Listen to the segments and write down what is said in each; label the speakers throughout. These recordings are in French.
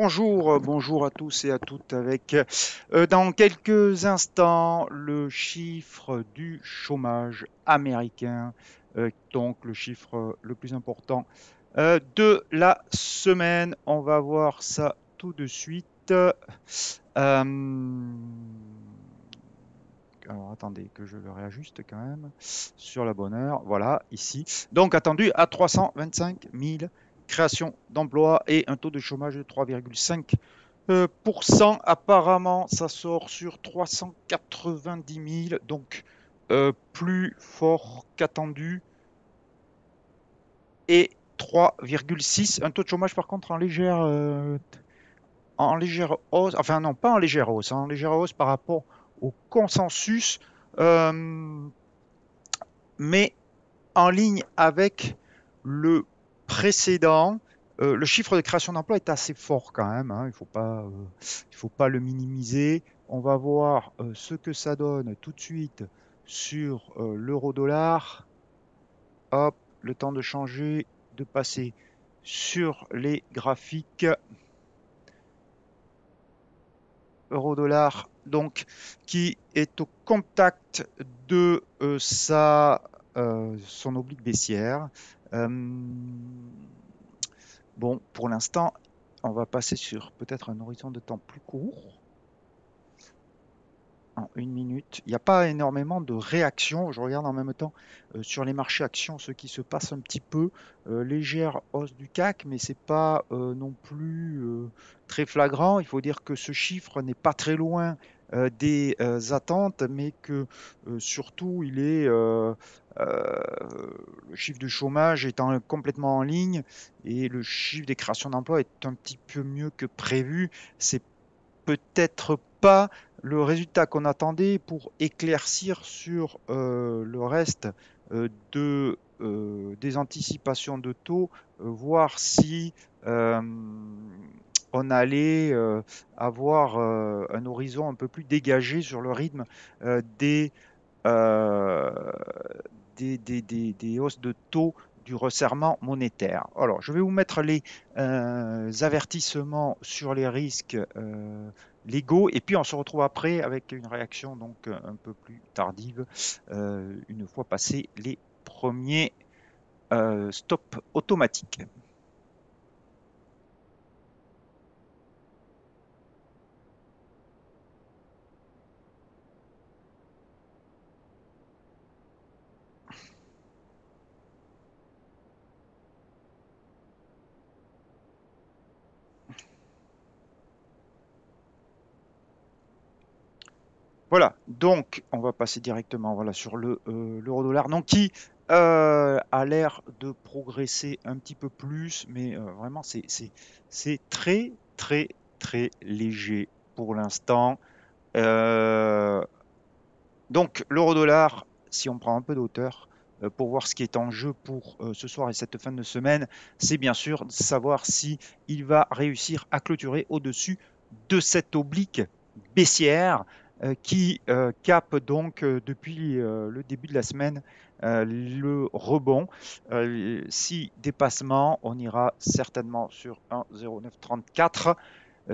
Speaker 1: Bonjour, bonjour à tous et à toutes avec dans quelques instants le chiffre du chômage américain, donc le chiffre le plus important de la semaine. On va voir ça tout de suite. Alors attendez que je le réajuste quand même sur la bonne heure. Voilà, ici. Donc attendu à 325 000 créations d'emplois et un taux de chômage de 3,5%. Apparemment, ça sort sur 390 000, donc plus fort qu'attendu. Et 3,6, un taux de chômage par contre en légère hausse, enfin non, pas en légère hausse, en légère hausse par rapport au consensus, euh, mais en ligne avec le précédent. Le chiffre de création d'emploi est assez fort quand même, hein, il faut pas le minimiser. On va voir ce que ça donne tout de suite sur l'euro-dollar. Hop, le temps de changer, de passer sur les graphiques euro-dollar, donc qui est au contact de son oblique baissière. Euh, bon, pour l'instant, on va passer sur peut-être un horizon de temps plus court. En une minute. Il n'y a pas énormément de réactions. Je regarde en même temps sur les marchés actions ce qui se passe un petit peu. Légère hausse du CAC, mais c'est pas non plus très flagrant. Il faut dire que ce chiffre n'est pas très loin des attentes, mais que surtout le chiffre de chômage étant complètement en ligne et le chiffre des créations d'emplois est un petit peu mieux que prévu. C'est peut-être pas le résultat qu'on attendait pour éclaircir sur le reste des anticipations de taux, voir si euh, on allait avoir un horizon un peu plus dégagé sur le rythme euh, des, euh, des hausses de taux du resserrement monétaire. Alors, je vais vous mettre les avertissements sur les risques légaux et puis on se retrouve après avec une réaction donc un peu plus tardive une fois passés les premiers stops automatiques. Voilà, donc on va passer directement voilà, sur l'euro-dollar, donc qui a l'air de progresser un petit peu plus, mais vraiment c'est très très très léger pour l'instant. Euh, donc l'euro-dollar, si on prend un peu de hauteur pour voir ce qui est en jeu pour ce soir et cette fin de semaine, c'est bien sûr de savoir si il va réussir à clôturer au-dessus de cette oblique baissière qui capte donc depuis le début de la semaine le rebond. Si dépassement, on ira certainement sur 1,0934.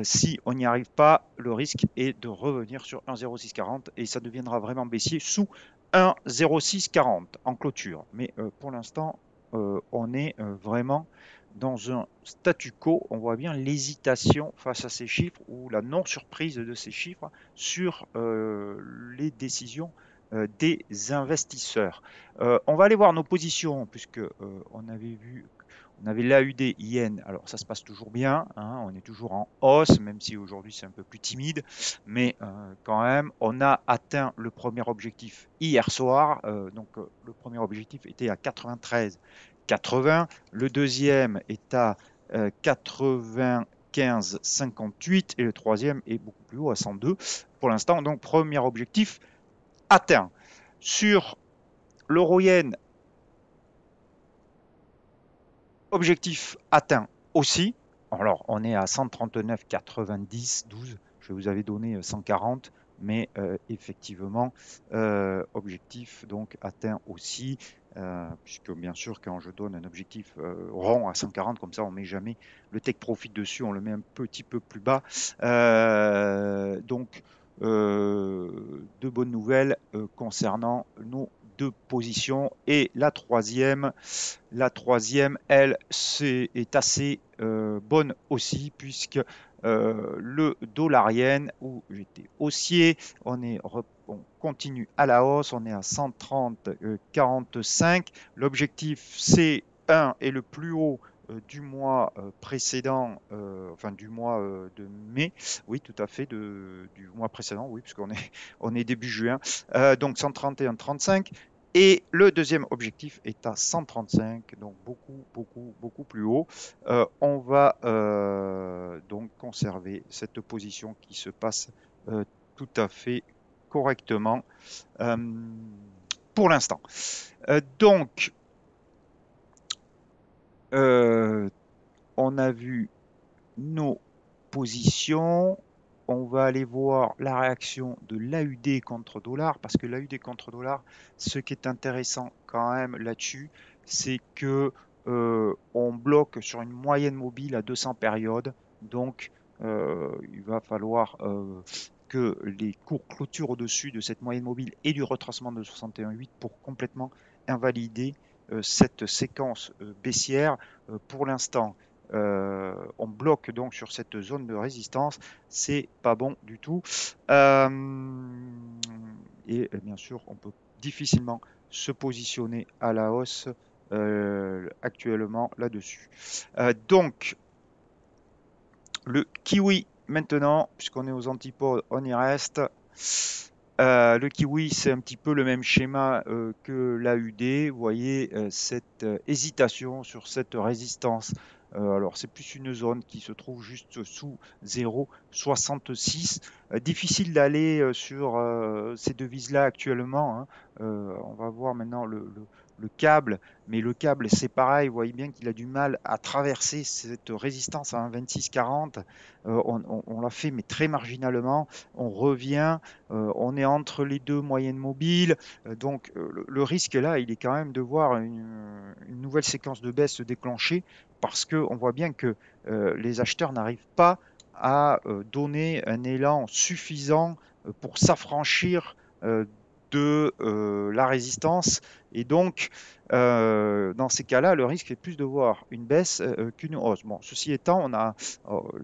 Speaker 1: Si on n'y arrive pas, le risque est de revenir sur 1,0640 et ça deviendra vraiment baissier sous 1,0640 en clôture. Mais pour l'instant, on est vraiment dans un statu quo. On voit bien l'hésitation face à ces chiffres ou la non-surprise de ces chiffres sur les décisions des investisseurs. On va aller voir nos positions puisque on avait l'AUD Yen, alors ça se passe toujours bien, hein, on est toujours en hausse, même si aujourd'hui c'est un peu plus timide, mais quand même, on a atteint le premier objectif hier soir, le premier objectif était à 93,80, le deuxième est à 95,58 et le troisième est beaucoup plus haut à 102 pour l'instant, donc premier objectif atteint. Sur l'euro-yen, objectif atteint aussi. Alors, on est à 139,90, 12. Je vous avais donné 140, mais effectivement, objectif donc atteint aussi. puisque bien sûr quand je donne un objectif rond à 140, comme ça on met jamais le take profit dessus, on le met un petit peu plus bas. Donc de bonnes nouvelles concernant nos deux positions. Et la troisième, elle, est assez bonne aussi, puisque le dollar yen, où j'étais haussier, on continue à la hausse, on est à 130,45. L'objectif, c'est 1 et le plus haut du mois précédent, enfin du mois de mai, oui, tout à fait, du mois précédent, oui, puisqu'on est, on est début juin, donc 131,35. Et le deuxième objectif est à 135, donc beaucoup, beaucoup, beaucoup plus haut. On va donc conserver cette position qui se passe tout à fait correctement euh, pour l'instant. Donc, euh, on a vu nos positions. On va aller voir la réaction de l'AUD contre dollar, parce que l'AUD contre dollar, ce qui est intéressant quand même là-dessus, c'est que on bloque sur une moyenne mobile à 200 périodes. Donc, il va falloir que les cours clôturent au-dessus de cette moyenne mobile et du retracement de 61,8 pour complètement invalider cette séquence baissière. Pour l'instant, on bloque donc sur cette zone de résistance, c'est pas bon du tout. Et bien sûr, on peut difficilement se positionner à la hausse actuellement là-dessus. Donc, le kiwi maintenant, puisqu'on est aux antipodes, on y reste. Le kiwi, c'est un petit peu le même schéma que l'AUD. Vous voyez cette hésitation sur cette résistance. Alors, c'est plus une zone qui se trouve juste sous 0,66. Difficile d'aller sur ces devises-là actuellement, hein. On va voir maintenant le câble, mais le câble, c'est pareil. Vous voyez bien qu'il a du mal à traverser cette résistance à 1,2640. On l'a fait, mais très marginalement. On revient. On est entre les deux moyennes mobiles, donc le risque là, il est quand même de voir une nouvelle séquence de baisse se déclencher, parce qu'on voit bien que les acheteurs n'arrivent pas à donner un élan suffisant pour s'affranchir de la résistance. Et donc, dans ces cas-là, le risque est plus de voir une baisse qu'une hausse. Bon, ceci étant, la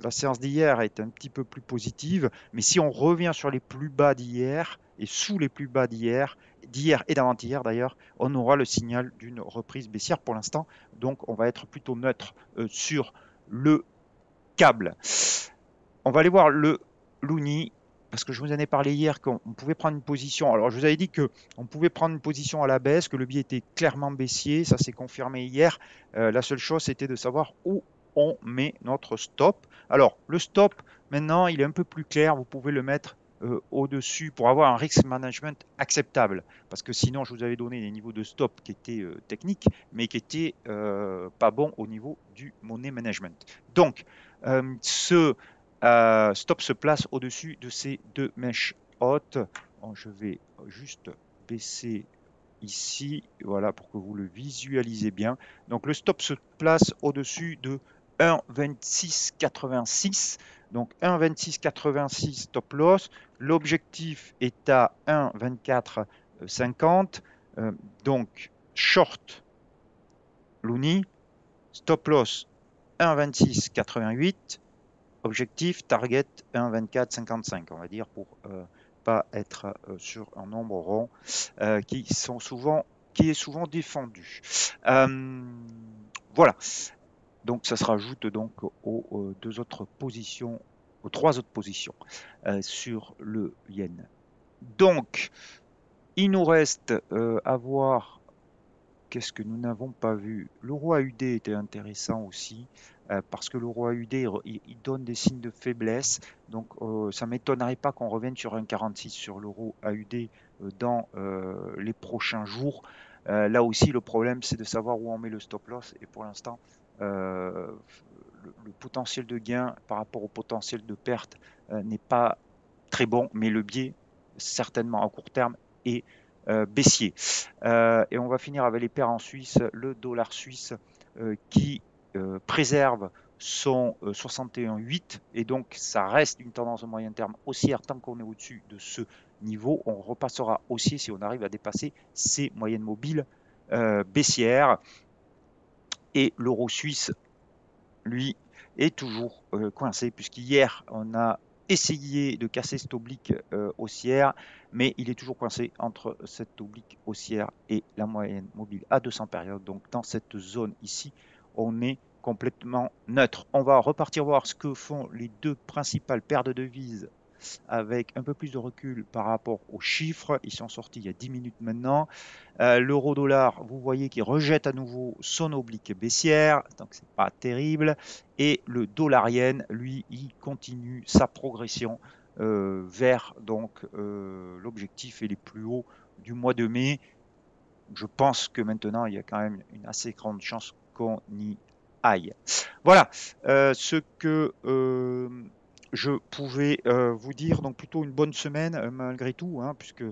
Speaker 1: séance d'hier est un petit peu plus positive, mais si on revient sur les plus bas d'hier et sous les plus bas d'hier et d'avant-hier d'ailleurs, on aura le signal d'une reprise baissière pour l'instant. Donc, on va être plutôt neutre sur le câble. On va aller voir le Luni, parce que je vous en ai parlé hier qu'on pouvait prendre une position. Alors, je vous avais dit qu'on pouvait prendre une position à la baisse, que le biais était clairement baissier. Ça s'est confirmé hier. La seule chose, c'était de savoir où on met notre stop. Alors, le stop, maintenant, il est un peu plus clair. Vous pouvez le mettre au-dessus pour avoir un risk management acceptable. Parce que sinon, je vous avais donné des niveaux de stop qui étaient techniques, mais qui étaient pas bons au niveau du money management. Donc, ce stop se place au-dessus de ces deux mèches hautes. Bon, je vais juste baisser ici, voilà, pour que vous le visualisez bien. Donc le stop se place au-dessus de 1,2686. Donc 1,2686 stop loss. L'objectif est à 1,2450. Donc short Luni, stop loss 1,2688. Objectif, target 1,2455, on va dire, pour pas être sur un nombre rond qui est souvent défendu. Voilà. Donc ça se rajoute donc aux deux autres positions, aux trois autres positions sur le yen. Donc, il nous reste à voir. Qu'est-ce que nous n'avons pas vu? L'euro AUD était intéressant aussi, parce que l'euro AUD il donne des signes de faiblesse. Donc ça ne m'étonnerait pas qu'on revienne sur un 46 sur l'euro AUD dans les prochains jours. Là aussi, le problème, c'est de savoir où on met le stop loss. Et pour l'instant, euh, le potentiel de gain par rapport au potentiel de perte n'est pas très bon, mais le biais, certainement à court terme, est baissier. Et on va finir avec les paires en Suisse, le dollar suisse qui préserve son 61,8 et donc ça reste une tendance de moyen terme haussière tant qu'on est au-dessus de ce niveau. On repassera haussier si on arrive à dépasser ces moyennes mobiles baissières. Et l'euro suisse, lui, est toujours coincé puisqu'hier on a essayé de casser cette oblique haussière, mais il est toujours coincé entre cette oblique haussière et la moyenne mobile à 200 périodes. Donc dans cette zone ici, on est complètement neutre. On va repartir voir ce que font les deux principales paires de devises avec un peu plus de recul par rapport aux chiffres. Ils sont sortis il y a 10 minutes maintenant. L'euro-dollar, vous voyez qu'il rejette à nouveau son oblique baissière, donc c'est pas terrible. Et le dollar-yen, lui, il continue sa progression vers donc l'objectif et les plus hauts du mois de mai. Je pense que maintenant, il y a quand même une assez grande chance qu'on y aille. Voilà ce que je pouvais vous dire. Donc plutôt une bonne semaine malgré tout, hein, puisque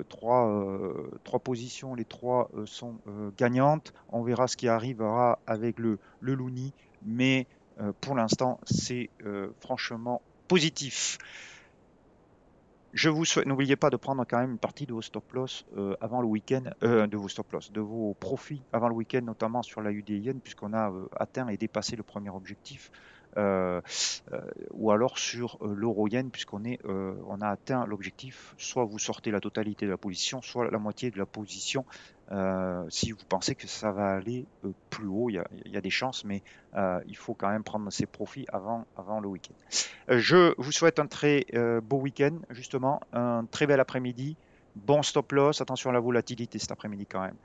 Speaker 1: trois positions, les trois sont gagnantes. On verra ce qui arrivera avec le Loonie, mais pour l'instant, c'est franchement positif. Je vous souhaite, n'oubliez pas de prendre quand même une partie de vos stop loss avant le week-end, de vos stop loss, de vos profits avant le week-end, notamment sur la UD-Yen, puisqu'on a atteint et dépassé le premier objectif, euh, euh, ou alors sur l'euro-yen, on a atteint l'objectif. Soit vous sortez la totalité de la position, soit la moitié de la position. Si vous pensez que ça va aller plus haut, il y a des chances, mais il faut quand même prendre ses profits avant le week-end. Je vous souhaite un très beau week-end, justement, un très bel après-midi. Bon stop loss, attention à la volatilité cet après-midi quand même.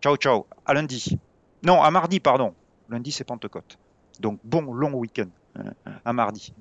Speaker 1: Ciao, ciao, à lundi. Non, à mardi, pardon. Lundi, c'est Pentecôte. Donc, bon long week-end à mardi.